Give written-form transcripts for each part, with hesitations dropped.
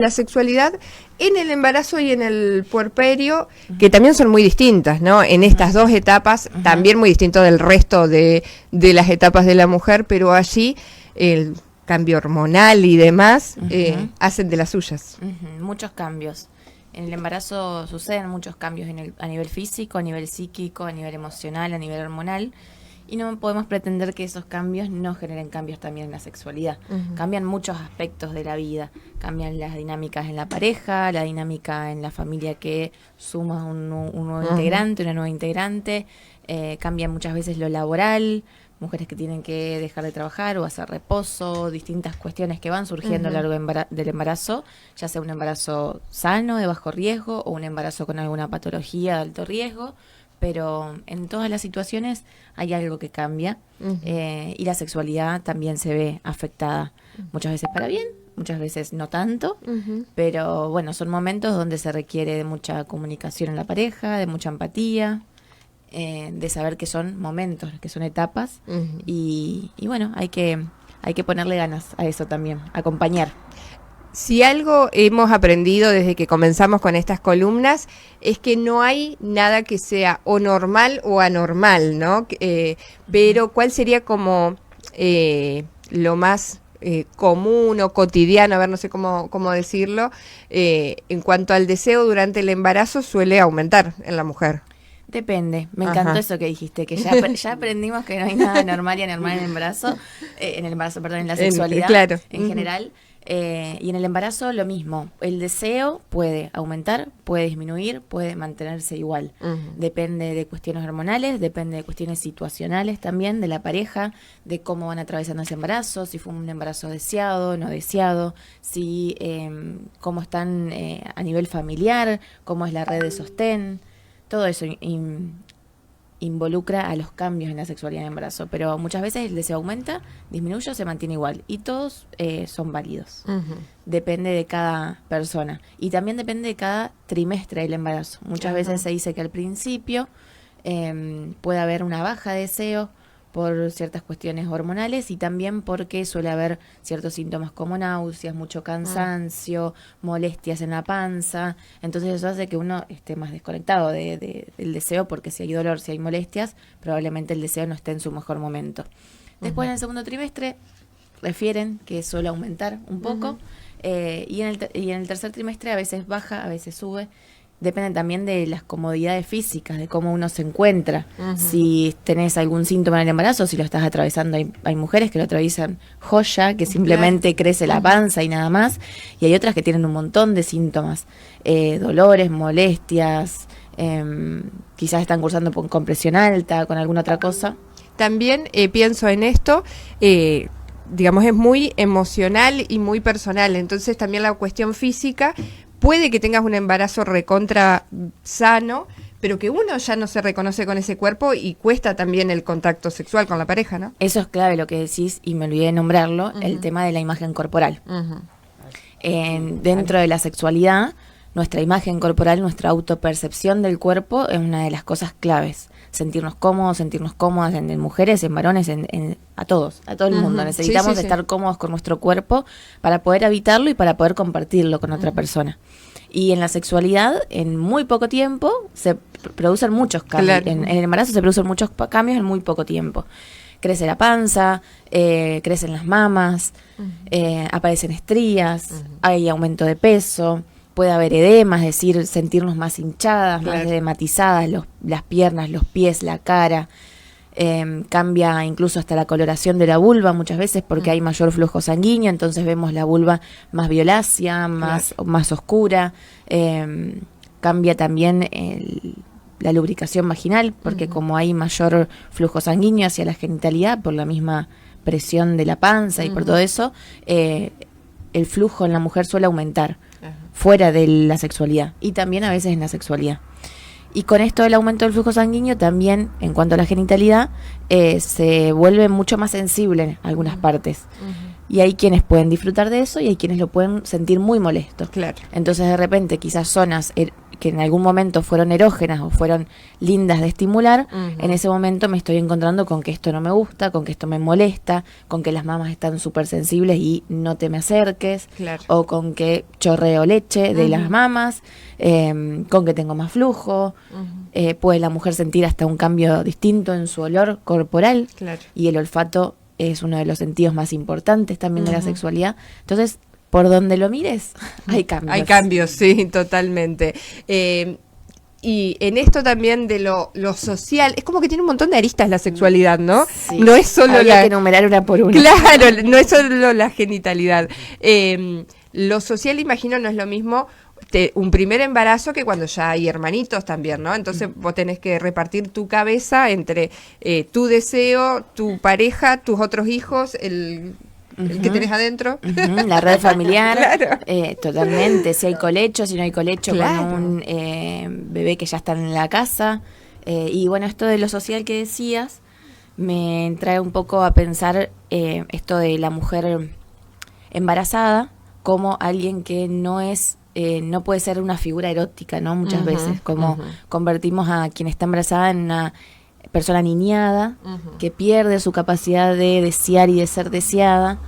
La sexualidad en el embarazo y en el puerperio, que también son muy distintas, ¿no? En estas dos etapas, también muy distinto del resto de las etapas de la mujer, pero allí el cambio hormonal y demás hacen de las suyas. Muchos cambios. En el embarazo suceden muchos cambios a nivel físico, a nivel psíquico, a nivel emocional, a nivel hormonal. Y no podemos pretender que esos cambios no generen cambios también en la sexualidad. Cambian muchos aspectos de la vida. Cambian las dinámicas en la pareja, la dinámica en la familia que suma un nuevo integrante, una nueva integrante. Cambian muchas veces lo laboral, mujeres que tienen que dejar de trabajar o hacer reposo, distintas cuestiones que van surgiendo a lo largo del embarazo, ya sea un embarazo sano, de bajo riesgo, o un embarazo con alguna patología de alto riesgo. Pero en todas las situaciones hay algo que cambia y la sexualidad también se ve afectada, muchas veces para bien, muchas veces no tanto, pero bueno, son momentos donde se requiere de mucha comunicación en la pareja, de mucha empatía, de saber que son momentos, que son etapas y bueno, hay que ponerle ganas a eso también, acompañar. Si algo hemos aprendido desde que comenzamos con estas columnas es que no hay nada que sea o normal o anormal, ¿no? Pero ¿cuál sería como lo más común o cotidiano? A ver, no sé cómo decirlo. En cuanto al deseo durante el embarazo suele aumentar en la mujer. Depende, me encantó eso que dijiste, que ya aprendimos que no hay nada normal y anormal en el embarazo, en la sexualidad claro. En general. Y en el embarazo lo mismo, el deseo puede aumentar, puede disminuir, puede mantenerse igual. Depende de cuestiones hormonales, depende de cuestiones situacionales también, de la pareja, de cómo van atravesando ese embarazo, si fue un embarazo deseado, no deseado, si cómo están a nivel familiar, cómo es la red de sostén. Todo eso involucra a los cambios en la sexualidad en el embarazo, pero muchas veces el deseo aumenta, disminuye o se mantiene igual, y todos son válidos. Depende de cada persona, y también depende de cada trimestre del embarazo. Muchas veces se dice que al principio puede haber una baja de deseo por ciertas cuestiones hormonales y también porque suele haber ciertos síntomas como náuseas, mucho cansancio, molestias en la panza. Entonces eso hace que uno esté más desconectado del deseo, porque si hay dolor, si hay molestias, probablemente el deseo no esté en su mejor momento. Después en el segundo trimestre refieren que suele aumentar un poco y en el tercer trimestre a veces baja, a veces sube. Depende también de las comodidades físicas, de cómo uno se encuentra. Si tenés algún síntoma en el embarazo, si lo estás atravesando, hay mujeres que lo atraviesan joya, que simplemente crece la panza y nada más, y hay otras que tienen un montón de síntomas, dolores, molestias, quizás están cursando con presión alta, con alguna otra cosa. También pienso en esto, digamos, es muy emocional y muy personal, entonces también la cuestión física. Puede que tengas un embarazo recontra sano, pero que uno ya no se reconoce con ese cuerpo y cuesta también el contacto sexual con la pareja, ¿no? Eso es clave lo que decís, y me olvidé de nombrarlo, el tema de la imagen corporal. Dentro de la sexualidad, nuestra imagen corporal, nuestra autopercepción del cuerpo es una de las cosas claves. Sentirnos cómodas en mujeres, en varones, a todo el mundo. Necesitamos estar cómodos con nuestro cuerpo para poder habitarlo y para poder compartirlo con otra persona. Y en la sexualidad, en muy poco tiempo, se producen muchos cambios. En el embarazo se producen muchos cambios en muy poco tiempo. Crece la panza, crecen las mamas, aparecen estrías, hay aumento de peso. Puede haber edema, es decir, sentirnos más hinchadas, más edematizadas, las piernas, los pies, la cara. Cambia incluso hasta la coloración de la vulva muchas veces porque hay mayor flujo sanguíneo, entonces vemos la vulva más violácea, más oscura. Cambia también la lubricación vaginal porque como hay mayor flujo sanguíneo hacia la genitalidad por la misma presión de la panza y por todo eso, el flujo en la mujer suele aumentar fuera de la sexualidad y también a veces en la sexualidad. Y con esto del aumento del flujo sanguíneo también, en cuanto a la genitalidad, se vuelve mucho más sensible en algunas partes. Y hay quienes pueden disfrutar de eso y hay quienes lo pueden sentir muy molesto. Claro. Entonces de repente quizás zonas que en algún momento fueron erógenas o fueron lindas de estimular, en ese momento me estoy encontrando con que esto no me gusta, con que esto me molesta, con que las mamas están súper sensibles y no te me acerques, Claro. o con que chorreo leche de las mamas, con que tengo más flujo, puede la mujer sentir hasta un cambio distinto en su olor corporal, Claro. y el olfato es uno de los sentidos más importantes también de la sexualidad. Entonces, por donde lo mires, hay cambios. Hay cambios, sí, totalmente. Y en esto también de lo social, es como que tiene un montón de aristas la sexualidad, ¿no? Sí. No es solo Habría que enumerar una por una. Claro, no es solo la genitalidad. Lo social, imagino, no es lo mismo un primer embarazo que cuando ya hay hermanitos también, ¿no? Entonces vos tenés que repartir tu cabeza entre tu deseo, tu pareja, tus otros hijos, el que tenés adentro. La red familiar, Claro. Totalmente. Si hay colecho, si no hay colecho, Claro. con un bebé que ya está en la casa. Y bueno, esto de lo social que decías me trae un poco a pensar esto de la mujer embarazada como alguien que no es no puede ser una figura erótica, ¿no? Muchas veces, como convertimos a quien está embarazada en una persona niñada, que pierde su capacidad de desear y de ser deseada,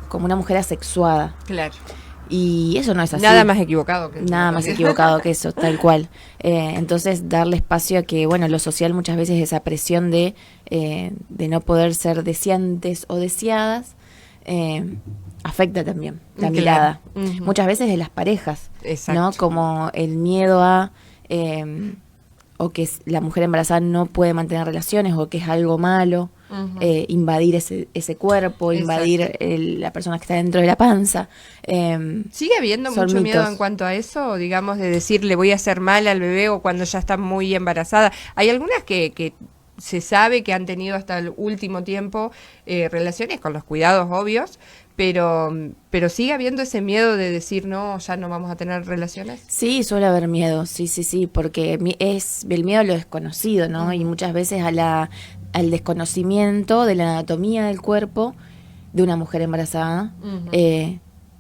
como una mujer asexuada. Claro. Y eso no es así. Nada más equivocado que Nada más equivocado que eso, tal cual. Entonces, darle espacio a que, bueno, lo social muchas veces esa presión de no poder ser deseantes o deseadas, afecta también la mirada. Muchas veces de las parejas, Exacto. ¿no? Como el miedo a... o que la mujer embarazada no puede mantener relaciones, o que es algo malo, invadir ese cuerpo, invadir la persona que está dentro de la panza. ¿Sigue habiendo mucho mitos. miedo en cuanto a eso? Digamos, de decir, le voy a hacer mal al bebé o cuando ya está muy embarazada. Hay algunas que se sabe que han tenido hasta el último tiempo relaciones con los cuidados obvios, pero sigue habiendo ese miedo de decir, no, ya no vamos a tener relaciones. Sí, suele haber miedo, sí, porque es el miedo a lo desconocido, ¿no? Y muchas veces al desconocimiento de la anatomía del cuerpo de una mujer embarazada,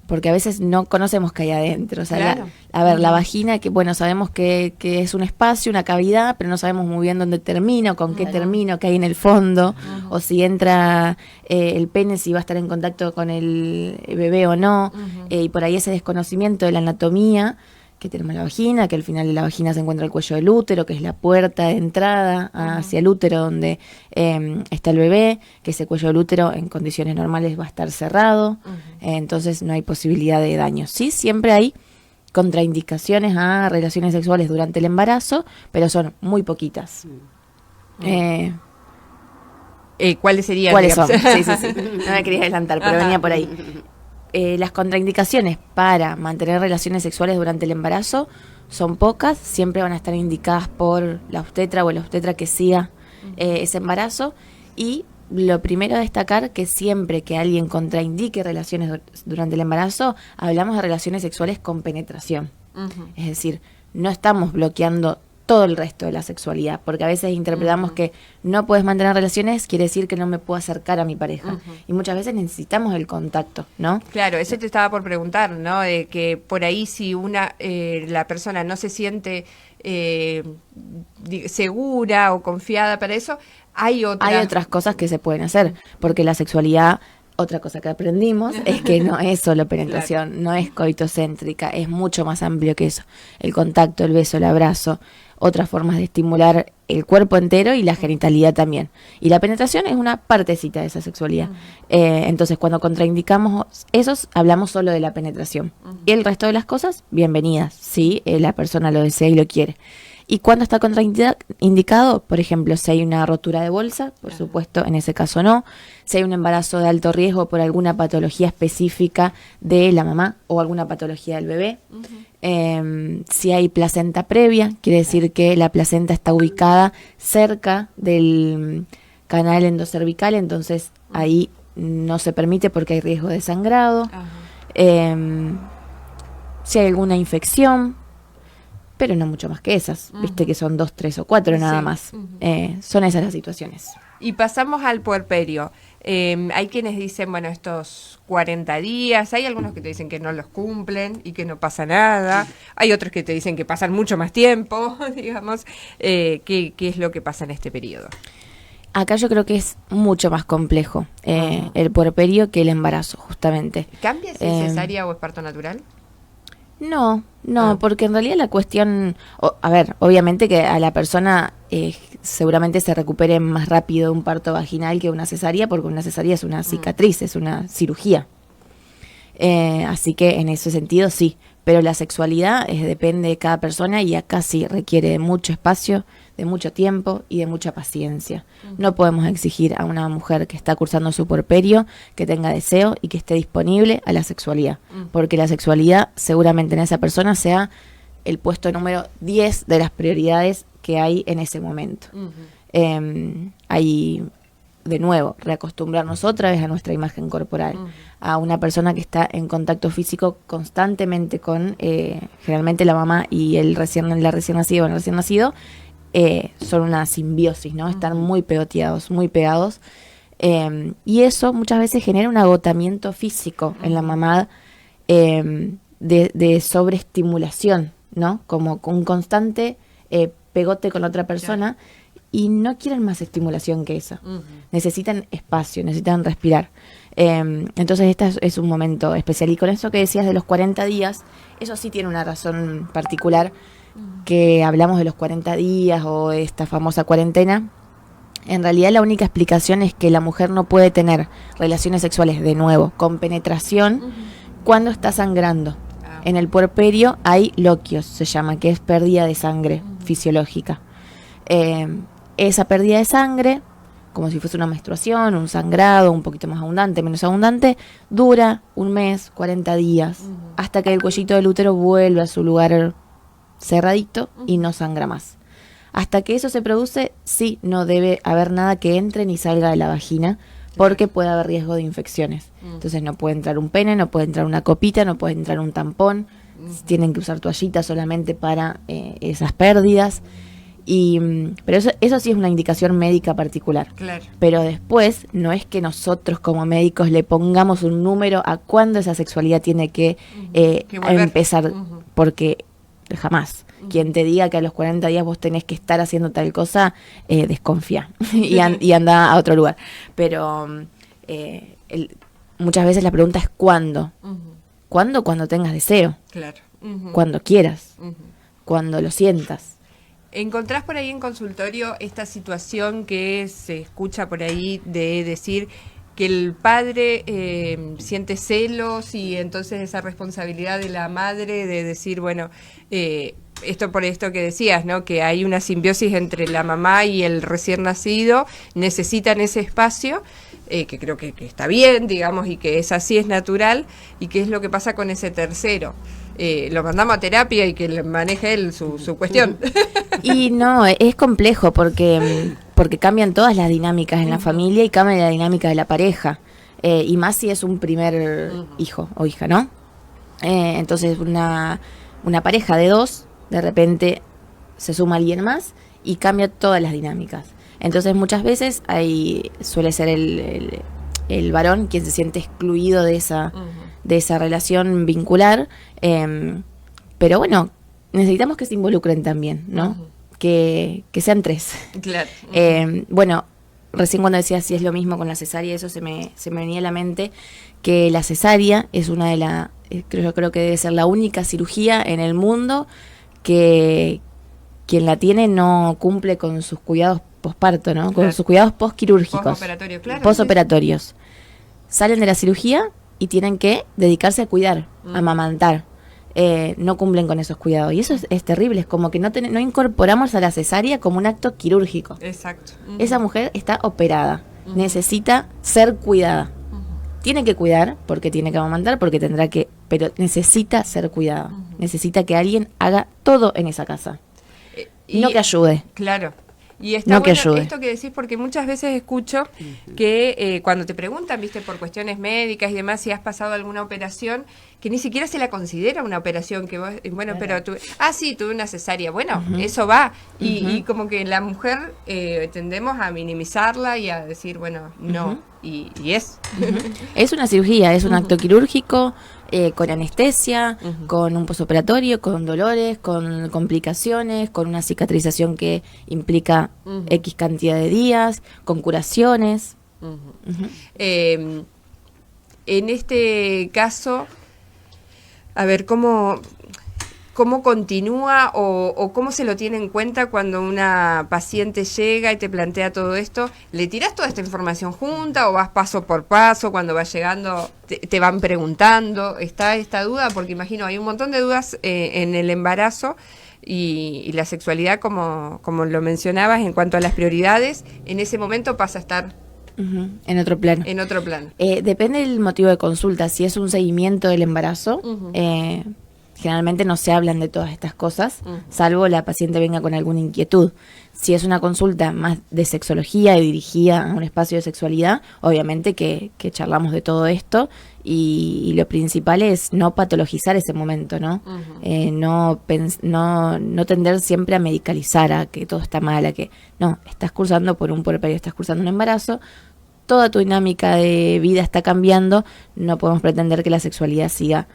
porque a veces no conocemos qué hay adentro. O sea, Claro. la vagina, que bueno, sabemos que es un espacio, una cavidad, pero no sabemos muy bien dónde termina, o con qué termina, o qué hay en el fondo, o si entra el pene, si va a estar en contacto con el bebé o no, y por ahí ese desconocimiento de la anatomía que tenemos en la vagina, que al final de la vagina se encuentra el cuello del útero, que es la puerta de entrada hacia el útero donde está el bebé, que ese cuello del útero en condiciones normales va a estar cerrado, entonces no hay posibilidad de daño. Sí, siempre hay contraindicaciones a relaciones sexuales durante el embarazo, pero son muy poquitas. ¿Cuáles serían? ¿Cuáles son? digamos? Sí. No me quería adelantar, pero venía por ahí. Las contraindicaciones para mantener relaciones sexuales durante el embarazo son pocas, siempre van a estar indicadas por la obstetra o el obstetra que siga ese embarazo. Y lo primero a destacar, que siempre que alguien contraindique relaciones durante el embarazo, hablamos de relaciones sexuales con penetración. Es decir, no estamos bloqueando todo el resto de la sexualidad, porque a veces interpretamos que no puedes mantener relaciones, quiere decir que no me puedo acercar a mi pareja. Y muchas veces necesitamos el contacto, ¿no? Claro, eso te estaba por preguntar, ¿no? De que por ahí si la persona no se siente segura o confiada para eso, hay otras cosas que se pueden hacer, porque la sexualidad, otra cosa que aprendimos, es que no es solo penetración, no es coitocéntrica, es mucho más amplio que eso. El contacto, el beso, el abrazo, otras formas de estimular el cuerpo entero y la genitalidad también. Y la penetración es una partecita de esa sexualidad. Entonces, cuando contraindicamos esos, hablamos solo de la penetración. Y el resto de las cosas, bienvenidas, si la persona lo desea y lo quiere. Y cuando está contraindicado, por ejemplo, si hay una rotura de bolsa, por supuesto, en ese caso no. Si hay un embarazo de alto riesgo por alguna patología específica de la mamá o alguna patología del bebé. Si hay placenta previa, quiere decir que la placenta está ubicada cerca del canal endocervical, entonces ahí no se permite porque hay riesgo de sangrado. Si hay alguna infección, pero no mucho más que esas. Viste que son 2, 3 o 4 nada más. Son esas las situaciones. Y pasamos al puerperio. Hay quienes dicen, bueno, estos 40 días, hay algunos que te dicen que no los cumplen y que no pasa nada, hay otros que te dicen que pasan mucho más tiempo, digamos. ¿Qué es lo que pasa en este periodo? Acá yo creo que es mucho más complejo el puerperio que el embarazo, justamente. ¿Cambia si es cesárea o es parto natural? No, porque en realidad la cuestión, obviamente que a la persona seguramente se recupere más rápido un parto vaginal que una cesárea, porque una cesárea es una cicatriz, es una cirugía. Así que en ese sentido sí, pero la sexualidad depende de cada persona y acá sí requiere de mucho espacio, de mucho tiempo y de mucha paciencia. No podemos exigir a una mujer que está cursando su puerperio que tenga deseo y que esté disponible a la sexualidad, porque la sexualidad seguramente en esa persona sea el puesto número 10 de las prioridades que hay en ese momento. Hay, de nuevo, reacostumbrarnos otra vez a nuestra imagen corporal, a una persona que está en contacto físico constantemente con generalmente la mamá y la recién nacido o el recién nacido. Son una simbiosis, ¿no? Están muy pegoteados, muy pegados. Y eso muchas veces genera un agotamiento físico en la mamá de sobreestimulación, ¿no? Como con un constante pegote con otra persona y no quieren más estimulación que esa. Necesitan espacio, necesitan respirar. Entonces este es un momento especial. Y con eso que decías de los 40 días, eso sí tiene una razón particular, que hablamos de los 40 días o de esta famosa cuarentena. En realidad la única explicación es que la mujer no puede tener relaciones sexuales de nuevo con penetración cuando está sangrando. En el puerperio hay loquios, se llama, que es pérdida de sangre fisiológica. Esa pérdida de sangre, como si fuese una menstruación, un sangrado un poquito más abundante, menos abundante, dura 1 mes, 40 días, hasta que el cuellito del útero vuelve a su lugar cerradito y no sangra más. Hasta que eso se produce, sí, no debe haber nada que entre ni salga de la vagina, porque puede haber riesgo de infecciones. Entonces no puede entrar un pene, no puede entrar una copita, no puede entrar un tampón, tienen que usar toallitas solamente para esas pérdidas. Pero eso sí es una indicación médica particular. Claro. Pero después no es que nosotros como médicos le pongamos un número a cuándo esa sexualidad tiene que empezar, porque jamás. Quien te diga que a los 40 días vos tenés que estar haciendo tal cosa, desconfía y anda a otro lugar. Pero muchas veces la pregunta es ¿cuándo? ¿Cuándo? Cuando tengas deseo. Claro. Cuando quieras. Cuando lo sientas. ¿Encontrás por ahí en consultorio esta situación que se escucha por ahí de decir que el padre siente celos y entonces esa responsabilidad de la madre de decir, bueno, esto por esto que decías, ¿no? Que hay una simbiosis entre la mamá y el recién nacido, necesitan ese espacio, que creo que está bien, digamos, y que es así, es natural, y qué es lo que pasa con ese tercero. Lo mandamos a terapia y que le maneje él su cuestión. Y no, es complejo porque cambian todas las dinámicas en la familia y cambia la dinámica de la pareja. Y más si es un primer hijo o hija, ¿no? Entonces una pareja de 2, de repente se suma alguien más y cambia todas las dinámicas. Entonces muchas veces suele ser el varón quien se siente excluido de esa relación vincular. Pero bueno, necesitamos que se involucren también, ¿no? Que sean 3. Claro. Bueno, recién cuando decías si es lo mismo con la cesárea, eso se me venía a la mente, que la cesárea es yo creo que debe ser la única cirugía en el mundo que quien la tiene no cumple con sus cuidados posparto, ¿no? Con Claro. sus cuidados postquirúrgicos. Postoperatorios, claro. Postoperatorios. Salen de la cirugía y tienen que dedicarse a cuidar, a amamantar. No cumplen con esos cuidados. Y eso es terrible. Es como que no incorporamos a la cesárea como un acto quirúrgico. Exacto. Esa mujer está operada. Necesita ser cuidada. Tiene que cuidar porque tiene que amamantar, porque pero necesita ser cuidada. Necesita que alguien haga todo en esa casa. No que ayude. Claro. Y está No que bueno ayude. esto que decís, porque muchas veces escucho que cuando te preguntan, viste, por cuestiones médicas y demás, si has pasado alguna operación, que ni siquiera se la considera una operación, que vos, bueno, pero sí, tuve una cesárea, bueno, eso va, y como que la mujer tendemos a minimizarla y a decir, bueno, no, y es. Es una cirugía, es un acto quirúrgico, con anestesia, con un posoperatorio, con dolores, con complicaciones, con una cicatrización que implica X cantidad de días, con curaciones. En este caso, a ver, ¿cómo continúa o cómo se lo tiene en cuenta cuando una paciente llega y te plantea todo esto? ¿Le tirás toda esta información junta o vas paso por paso? Cuando vas llegando te van preguntando. ¿Está esta duda? Porque imagino, hay un montón de dudas en el embarazo y la sexualidad, como lo mencionabas, en cuanto a las prioridades, en ese momento pasa a estar en otro plano. En otro plano. Depende del motivo de consulta. Si es un seguimiento del embarazo, generalmente no se hablan de todas estas cosas, salvo la paciente venga con alguna inquietud. Si es una consulta más de sexología y dirigida a un espacio de sexualidad, obviamente que charlamos de todo esto y lo principal es no patologizar ese momento, ¿no? No tender siempre a medicalizar, a que todo está mal, a que no, estás cursando por un puerperio, estás cursando un embarazo, toda tu dinámica de vida está cambiando, no podemos pretender que la sexualidad siga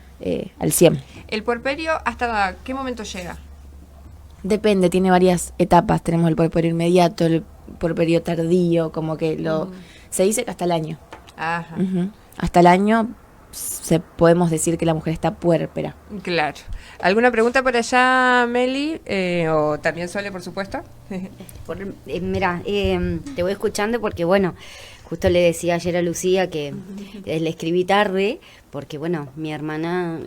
al 100. ¿El puerperio hasta qué momento llega? Depende, tiene varias etapas. Tenemos el puerperio inmediato, el puerperio tardío, como que se dice que hasta el año. Ajá. Hasta el año podemos decir que la mujer está puérpera. Claro. ¿Alguna pregunta por allá, Meli? O también Sole, por supuesto. Mira, te voy escuchando porque, bueno, justo le decía ayer a Lucía que le escribí tarde porque, bueno, mi hermana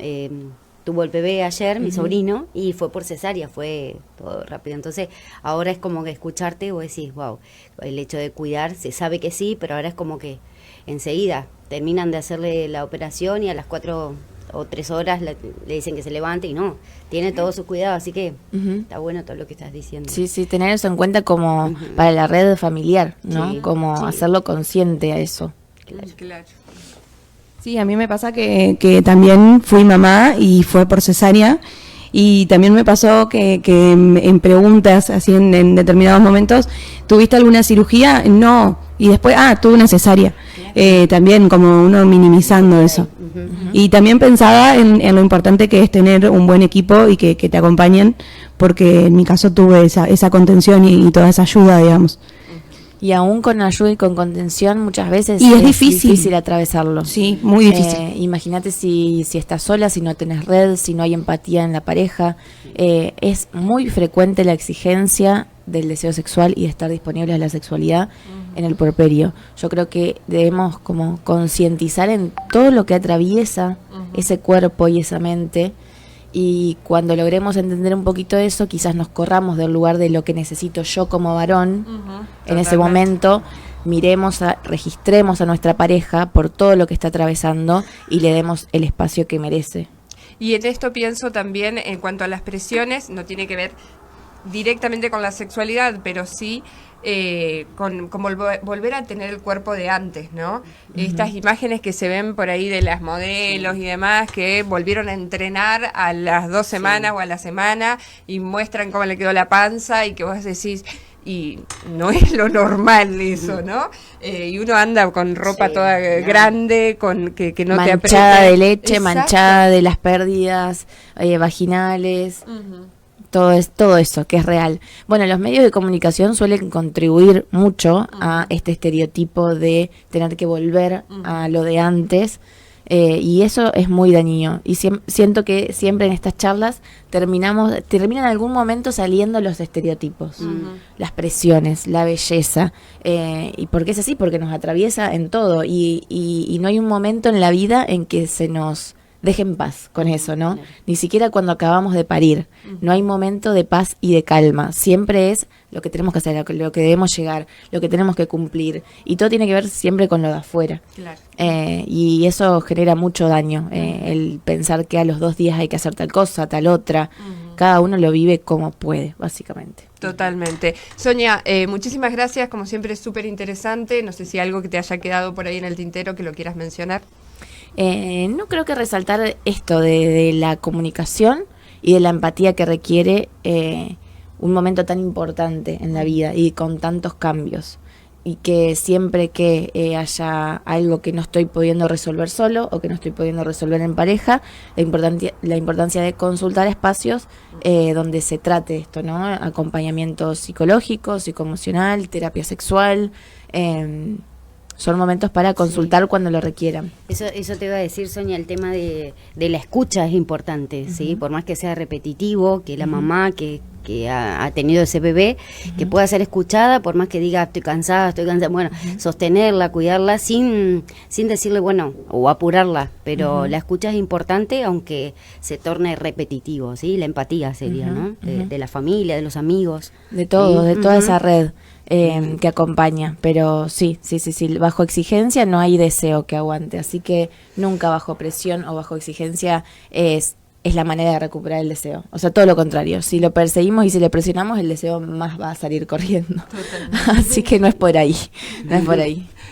tuvo el bebé ayer, mi sobrino, y fue por cesárea, fue todo rápido. Entonces, ahora es como que escucharte, vos decís, wow, el hecho de cuidar, se sabe que sí, pero ahora es como que enseguida terminan de hacerle la operación y a las 4 o 3 horas le dicen que se levante y no, tiene todos sus cuidados, así que está bueno todo lo que estás diciendo. Sí, tener eso en cuenta como para la red familiar, ¿no? Sí, como hacerlo consciente a eso. Claro. Sí, a mí me pasa que también fui mamá y fue por cesárea, y también me pasó que en preguntas, así en determinados momentos, ¿tuviste alguna cirugía? No, y después, tuve una cesárea. También como uno minimizando eso. Y también pensaba en lo importante que es tener un buen equipo y que te acompañen, porque en mi caso tuve esa contención y toda esa ayuda, digamos. Y aún con ayuda y con contención muchas veces es difícil atravesarlo. Sí, muy difícil. Imagínate si estás sola, si no tenés red, si no hay empatía en la pareja. Es muy frecuente la exigencia del deseo sexual y de estar disponibles a la sexualidad en el puerperio. Yo creo que debemos como concientizar en todo lo que atraviesa ese cuerpo y esa mente. Y cuando logremos entender un poquito eso, quizás nos corramos del lugar de lo que necesito yo como varón. En ese momento registremos a nuestra pareja por todo lo que está atravesando y le demos el espacio que merece. Y en esto pienso también en cuanto a las presiones, no tiene que ver directamente con la sexualidad, pero sí con volver a tener el cuerpo de antes, ¿no? Estas imágenes que se ven por ahí de las modelos y demás, que volvieron a entrenar a las 2 semanas o a la semana y muestran cómo le quedó la panza y que vos decís, y no es lo normal eso, ¿no? Y uno anda con ropa toda grande, con que no te aprieta. Manchada de leche, exacto, manchada de las pérdidas vaginales. Todo eso que es real. Bueno, los medios de comunicación suelen contribuir mucho a este estereotipo de tener que volver a lo de antes, y eso es muy dañino. Y siento que siempre en estas charlas terminan en algún momento saliendo los estereotipos, las presiones, la belleza, y porque es así, porque nos atraviesa en todo y no hay un momento en la vida en que se nos deje en paz con eso, ¿no? Claro. Ni siquiera cuando acabamos de parir. No hay momento de paz y de calma. Siempre es lo que tenemos que hacer, lo que debemos llegar, lo que tenemos que cumplir. Y todo tiene que ver siempre con lo de afuera. Claro. Y eso genera mucho daño. El pensar que a los 2 días hay que hacer tal cosa, tal otra. Cada uno lo vive como puede, básicamente. Totalmente. Sonia, muchísimas gracias. Como siempre, es súper interesante. No sé si algo que te haya quedado por ahí en el tintero que lo quieras mencionar. No creo que resaltar esto de la comunicación y de la empatía que requiere un momento tan importante en la vida y con tantos cambios. Y que siempre que haya algo que no estoy pudiendo resolver solo o que no estoy pudiendo resolver en pareja, la importancia de consultar espacios donde se trate esto, ¿no? Acompañamiento psicológico, psicoemocional, terapia sexual. Son momentos para consultar cuando lo requieran. Eso te iba a decir, Sonia, el tema de la escucha es importante, ¿sí? Por más que sea repetitivo, que la mamá que ha tenido ese bebé, que pueda ser escuchada, por más que diga estoy cansada, bueno, sostenerla, cuidarla, sin decirle, bueno, o apurarla, pero la escucha es importante, aunque se torne repetitivo, ¿sí? La empatía sería, ¿no? De la familia, de los amigos. De todo, de toda esa red. Que acompaña, pero sí, bajo exigencia no hay deseo que aguante, así que nunca bajo presión o bajo exigencia es la manera de recuperar el deseo, o sea, todo lo contrario, si lo perseguimos y si le presionamos, el deseo más va a salir corriendo. Así que no es por ahí.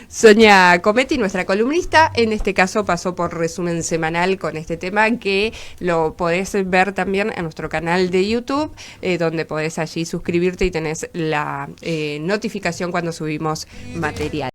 Sonia Cometti, nuestra columnista, en este caso pasó por Resumen Semanal con este tema, que lo podés ver también en nuestro canal de YouTube, donde podés allí suscribirte y tenés la notificación cuando subimos material.